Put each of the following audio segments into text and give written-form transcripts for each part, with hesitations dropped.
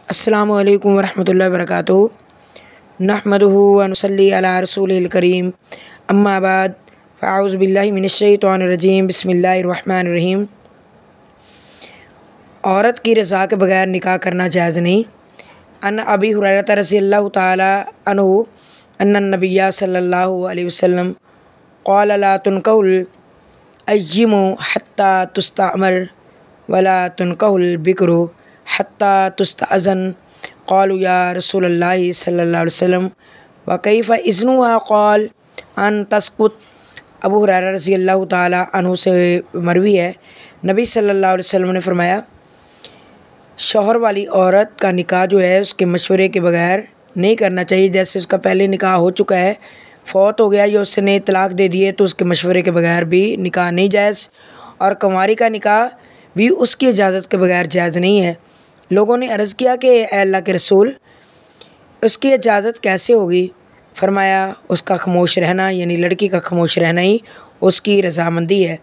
السلام علیکم ورحمۃ اللہ وبرکاتہ۔ نحمدہ و نصلی علی رسولہ کریم، اما بعد فاعوذ باللہ من الشیطان الرجیم، بسم اللہ الرحمن الرحیم۔ عورت کی رضا کے بغیر نکاح کرنا جائز نہیں۔ ان ابی ہریرہ رضی اللہ تعالی عنہ ان النبی صلی اللہ علیہ وسلم قال لا تنکح الایم حتی تستعمر ولا تنکح البکر حتی تستأذن۔ قالوا یا رسول اللہ صلی اللہ علیہ وسلم وکیف اذنها قال ان تسکت۔ ابو ہریرہ رضی اللہ تعالیٰ عنہ سے مروی ہے، نبی صلی اللہ علیہ وسلم نے فرمایا شوہر والی عورت کا نکاح جو ہے اس کے مشورے کے بغیر نہیں کرنا چاہیے۔ جیسے اس کا پہلے نکاح ہو چکا ہے، فوت ہو گیا یا اس نے طلاق دے دی ہے، تو اس کے مشورے کے بغیر بھی نکاح نہیں جائز، اور کنواری کا نکاح بھی اس کی اجازت کے بغیر جائز نہیں ہے۔ لوگوں نے عرض کیا کہ اے اللہ کے رسول، اس کی اجازت کیسے ہوگی؟ فرمایا اس کا خاموش رہنا، یعنی لڑکی کا خاموش رہنا ہی اس کی رضامندی ہے۔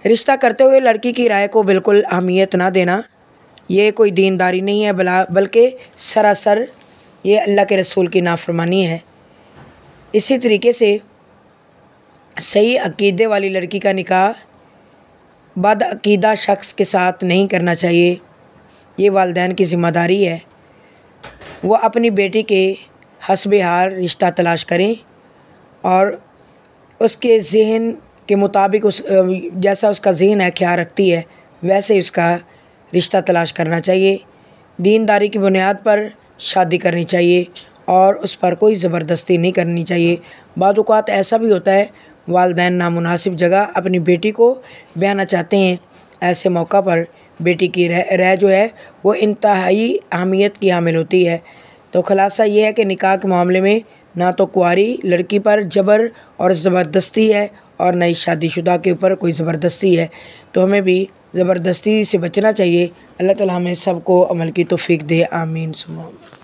رشتہ کرتے ہوئے لڑکی کی رائے کو بالکل اہمیت نہ دینا، یہ کوئی دینداری نہیں ہے، بلکہ سراسر یہ اللہ کے رسول کی نافرمانی ہے۔ اسی طریقے سے صحیح عقیدے والی لڑکی کا نکاح بد عقیدہ شخص کے ساتھ نہیں کرنا چاہیے۔ یہ والدین کی ذمہ داری ہے، وہ اپنی بیٹی کے حسب حال رشتہ تلاش کریں اور اس کے ذہن کے مطابق جیسا اس کا ذہن ہے خیال رکھتی ہے ویسے اس کا رشتہ تلاش کرنا چاہیے۔ دینداری کی بنیاد پر شادی کرنی چاہیے اور اس پر کوئی زبردستی نہیں کرنی چاہیے۔ بعض اوقات ایسا بھی ہوتا ہے والدین نامناسب جگہ اپنی بیٹی کو بیانا چاہتے ہیں، ایسے موقع پر بیٹی کی رائے جو ہے وہ انتہائی اہمیت کی حامل ہوتی ہے۔ تو خلاصہ یہ ہے کہ نکاح کے معاملے میں نہ تو کنواری لڑکی پر جبر اور زبردستی ہے اور نہ ہی شادی شدہ کے اوپر کوئی زبردستی ہے، تو ہمیں بھی زبردستی سے بچنا چاہیے۔ اللہ تعالیٰ ہمیں سب کو عمل کی توفیق دے، آمین ثم آمین۔